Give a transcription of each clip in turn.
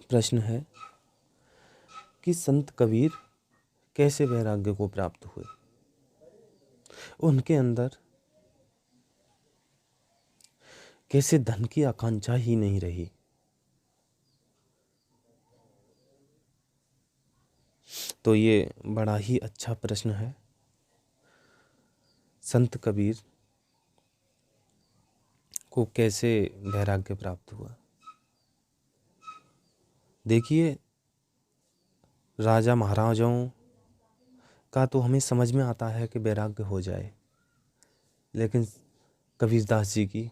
प्रश्न है कि संत कबीर कैसे वैराग्य को प्राप्त हुए। उनके अंदर कैसे धन की आकांक्षा ही नहीं रही। तो ये बड़ा ही अच्छा प्रश्न है। संत कबीर को कैसे वैराग्य प्राप्त हुआ। देखिए, राजा महाराजाओं का तो हमें समझ में आता है कि वैराग्य हो जाए, लेकिन कबीरदास जी की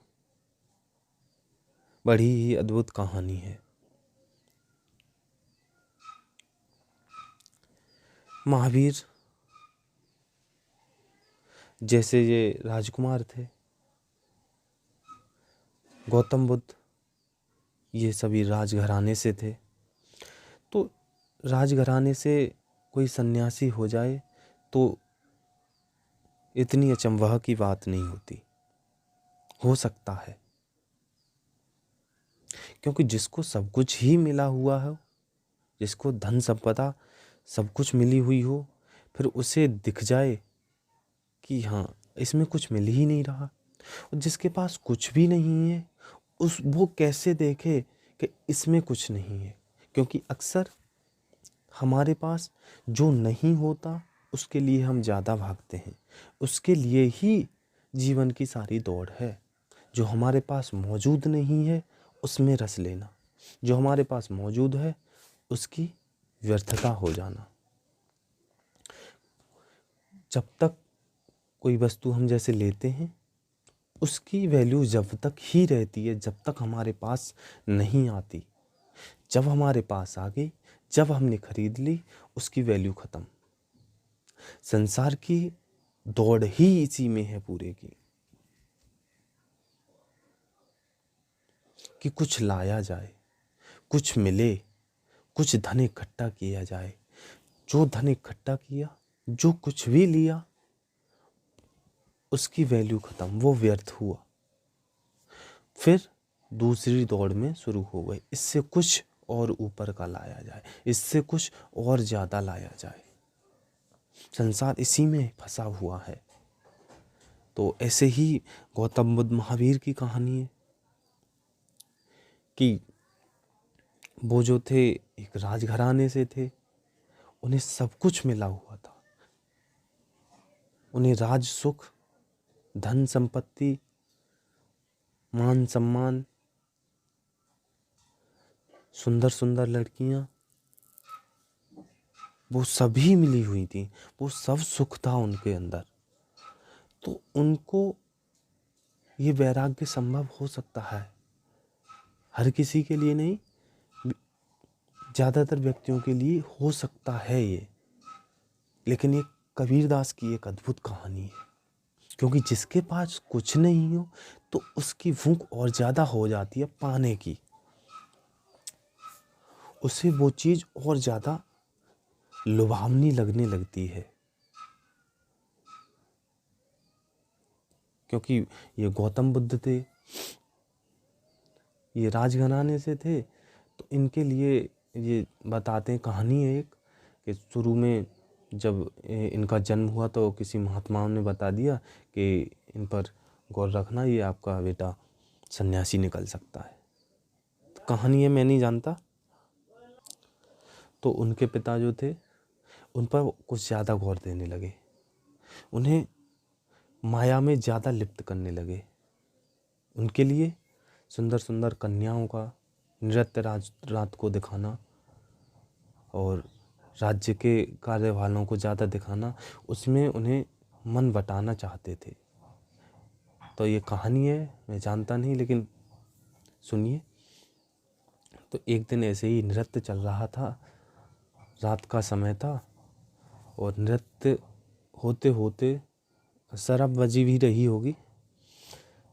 बड़ी ही अद्भुत कहानी है। महावीर जैसे ये राजकुमार थे, गौतम बुद्ध ये सभी राजघराने से थे। तो राजघराने से कोई सन्यासी हो जाए तो इतनी अचंभव की बात नहीं होती। हो सकता है, क्योंकि जिसको सब कुछ ही मिला हुआ है, जिसको धन संपदा सब कुछ मिली हुई हो, फिर उसे दिख जाए कि हाँ इसमें कुछ मिल ही नहीं रहा। और जिसके पास कुछ भी नहीं है वो कैसे देखे कि इसमें कुछ नहीं है। क्योंकि अक्सर हमारे पास जो नहीं होता उसके लिए हम ज़्यादा भागते हैं। उसके लिए ही जीवन की सारी दौड़ है। जो हमारे पास मौजूद नहीं है उसमें रस लेना, जो हमारे पास मौजूद है उसकी व्यर्थता हो जाना। जब तक कोई वस्तु हम जैसे लेते हैं उसकी वैल्यू जब तक ही रहती है जब तक हमारे पास नहीं आती। जब हमारे पास आ गई, जब हमने खरीद ली, उसकी वैल्यू खत्म। संसार की दौड़ ही इसी में है पूरे की, कि कुछ लाया जाए, कुछ मिले, कुछ धन इकट्ठा किया जाए। जो धन इकट्ठा किया, जो कुछ भी लिया, उसकी वैल्यू खत्म, वो व्यर्थ हुआ। फिर दूसरी दौड़ में शुरू हो गई, इससे कुछ और ऊपर का लाया जाए, इससे कुछ और ज़्यादा लाया जाए। संसार इसी में फंसा हुआ है। तो ऐसे ही गौतम बुद्ध महावीर की कहानी है कि वो जो थे एक राजघराने से थे, उन्हें सब कुछ मिला हुआ था। उन्हें राज सुख, धन संपत्ति, मान सम्मान, सुंदर सुंदर लड़कियां, वो सभी मिली हुई थी। वो सब सुख था उनके अंदर। तो उनको ये वैराग्य संभव हो सकता है, हर किसी के लिए नहीं, ज़्यादातर व्यक्तियों के लिए हो सकता है ये। लेकिन ये कबीरदास की एक अद्भुत कहानी है। क्योंकि जिसके पास कुछ नहीं हो तो उसकी भूख और ज़्यादा हो जाती है पाने की। उसे वो चीज़ और ज़्यादा लुभावनी लगने लगती है। क्योंकि ये गौतम बुद्ध थे, ये राजघराने से थे, तो इनके लिए ये बताते हैं, कहानी है एक, कि शुरू में जब इनका जन्म हुआ तो किसी महात्माओं ने बता दिया कि इन पर गौर रखना, ये आपका बेटा सन्यासी निकल सकता है। तो कहानी है, मैं नहीं जानता। तो उनके पिता जो थे उन पर कुछ ज़्यादा गौर देने लगे, उन्हें माया में ज़्यादा लिप्त करने लगे। उनके लिए सुंदर सुंदर कन्याओं का नृत्य रात को दिखाना और राज्य के कार्य वालों को ज़्यादा दिखाना, उसमें उन्हें मन बटाना चाहते थे। तो ये कहानी है, मैं जानता नहीं, लेकिन सुनिए। तो एक दिन ऐसे ही नृत्य चल रहा था, रात का समय था, और नृत्य होते होते शराब बजी भी रही होगी,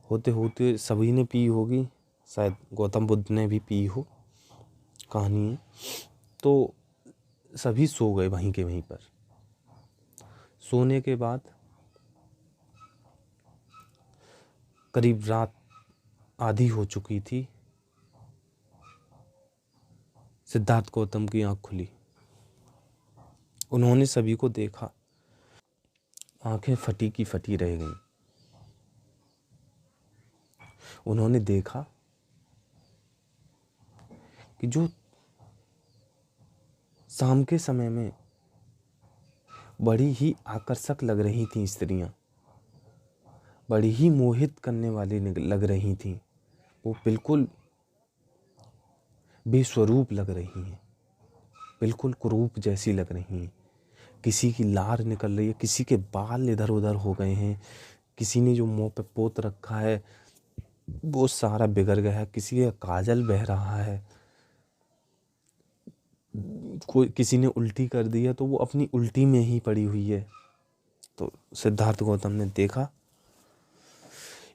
होते होते सभी ने पी होगी, शायद गौतम बुद्ध ने भी पी हो, कहानी है। तो सभी सो गए वहीं के वहीं पर। सोने के बाद करीब रात आधी हो चुकी थी। सिद्धार्थ गौतम की आँख खुली। उन्होंने सभी को देखा, आंखें फटी की फटी रह गईं। उन्होंने देखा कि जो शाम के समय में बड़ी ही आकर्षक लग रही थीं स्त्रियां, बड़ी ही मोहित करने वाली लग रही थीं, वो बिल्कुल बेस्वरूप लग रही हैं, बिल्कुल कुरूप जैसी लग रही हैं। किसी की लार निकल रही है, किसी के बाल इधर उधर हो गए हैं, किसी ने जो मुंह पे पोत रखा है वो सारा बिगड़ गया है, किसी का काजल बह रहा है, कोई किसी ने उल्टी कर दी है तो वो अपनी उल्टी में ही पड़ी हुई है। तो सिद्धार्थ गौतम ने देखा,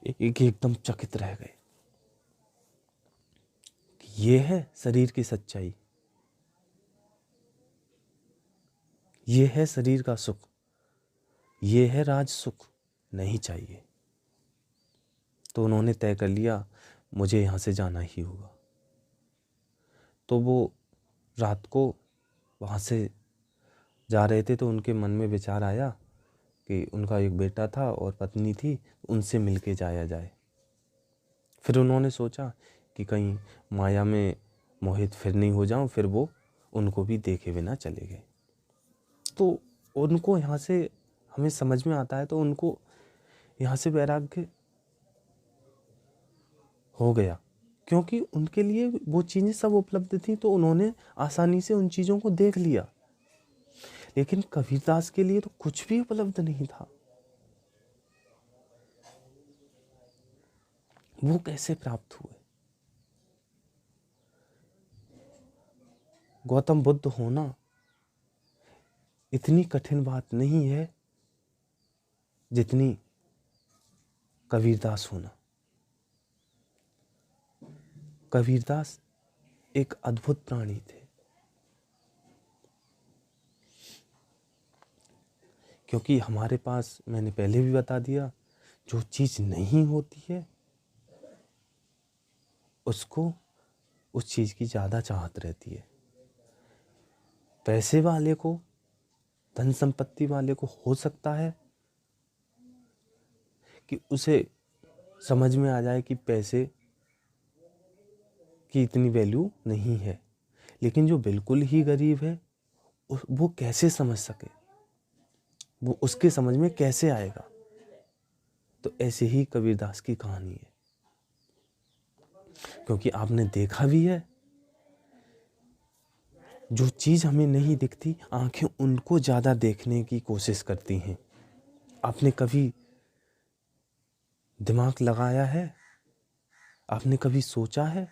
एकदम चकित रह गए कि ये है शरीर की सच्चाई, ये है शरीर का सुख, ये है राज सुख, नहीं चाहिए। तो उन्होंने तय कर लिया मुझे यहाँ से जाना ही होगा। तो वो रात को वहाँ से जा रहे थे तो उनके मन में विचार आया कि उनका एक बेटा था और पत्नी थी, उनसे मिलके जाया जाए। फिर उन्होंने सोचा कि कहीं माया में मोहित फिर नहीं हो जाऊं, फिर वो उनको भी देखे बिना चले गए। तो उनको यहाँ से हमें समझ में आता है तो उनको यहाँ से वैराग्य हो गया, क्योंकि उनके लिए वो चीज़ें सब उपलब्ध थी तो उन्होंने आसानी से उन चीज़ों को देख लिया। लेकिन कबीरदास के लिए तो कुछ भी उपलब्ध नहीं था। वो कैसे प्राप्त हुए? गौतम बुद्ध होना इतनी कठिन बात नहीं है जितनी कबीरदास होना। कबीरदास एक अद्भुत प्राणी थे, क्योंकि हमारे पास, मैंने पहले भी बता दिया, जो चीज़ नहीं होती है उसको उस चीज़ की ज़्यादा चाहत रहती है। पैसे वाले को, धन संपत्ति वाले को हो सकता है कि उसे समझ में आ जाए कि पैसे की इतनी वैल्यू नहीं है, लेकिन जो बिल्कुल ही गरीब है वो कैसे समझ सके, वो उसके समझ में कैसे आएगा। तो ऐसे ही कबीरदास की कहानी है, क्योंकि आपने देखा भी है जो चीज़ हमें नहीं दिखती, आंखें उनको ज़्यादा देखने की कोशिश करती हैं। आपने कभी दिमाग लगाया है, आपने कभी सोचा है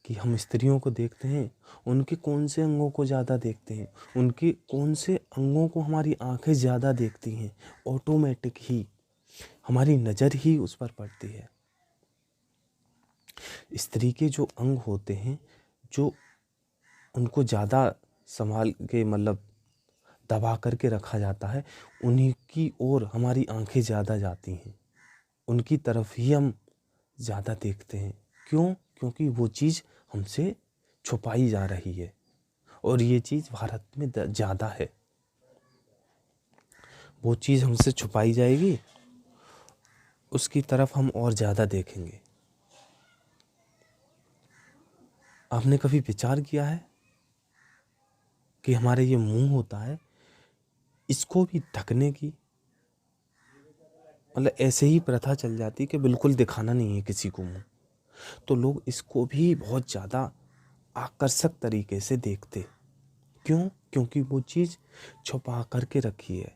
कि हम स्त्रियों को देखते हैं, उनके कौन से अंगों को ज़्यादा देखते हैं, उनके कौन से अंगों को हमारी आंखें ज़्यादा देखती हैं, ऑटोमेटिक ही हमारी नज़र ही उस पर पड़ती है। स्त्री के जो अंग होते हैं, जो उनको ज़्यादा संभाल के, मतलब दबा करके रखा जाता है, उन्हीं की ओर हमारी आंखें ज़्यादा जाती हैं, उनकी तरफ ही हम ज़्यादा देखते हैं। क्यों? क्योंकि वो चीज़ हमसे छुपाई जा रही है और ये चीज़ भारत में ज़्यादा है। वो चीज़ हमसे छुपाई जाएगी, उसकी तरफ हम और ज़्यादा देखेंगे। आपने कभी विचार किया है कि हमारे ये मुंह होता है, इसको भी ढकने की, मतलब ऐसे ही प्रथा चल जाती कि बिल्कुल दिखाना नहीं है किसी को मुंह, तो लोग इसको भी बहुत ज़्यादा आकर्षक तरीके से देखते। क्यों? क्योंकि वो चीज़ छुपा करके रखी है,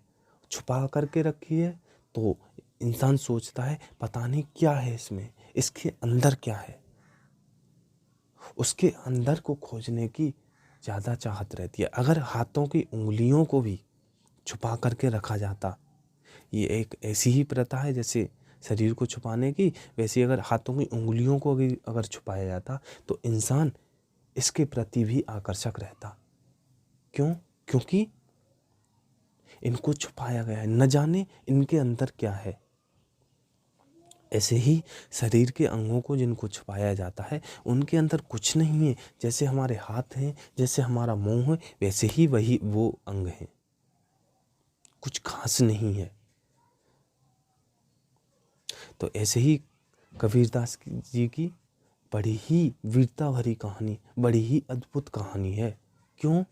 छुपा करके रखी है तो इंसान सोचता है पता नहीं क्या है इसमें, इसके अंदर क्या है, उसके अंदर को खोजने की ज़्यादा चाहत रहती है। अगर हाथों की उंगलियों को भी छुपा करके रखा जाता, ये एक ऐसी ही प्रथा है जैसे शरीर को छुपाने की, वैसे अगर हाथों की उंगलियों को भी अगर छुपाया जाता तो इंसान इसके प्रति भी आकर्षक रहता। क्यों? क्योंकि इनको छुपाया गया है, न जाने इनके अंदर क्या है। ऐसे ही शरीर के अंगों को जिनको छुपाया जाता है उनके अंदर कुछ नहीं है। जैसे हमारे हाथ हैं, जैसे हमारा मुंह है, वैसे ही वही वो अंग हैं, कुछ खास नहीं है। तो ऐसे ही कबीरदास जी की बड़ी ही वीरता भरी कहानी, बड़ी ही अद्भुत कहानी है। क्यों?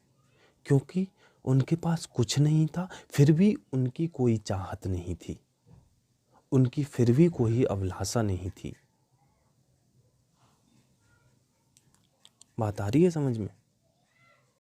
क्योंकि उनके पास कुछ नहीं था, फिर भी उनकी कोई चाहत नहीं थी, उनकी फिर भी कोई अभिलाषा नहीं थी। बात आ रही है समझ में?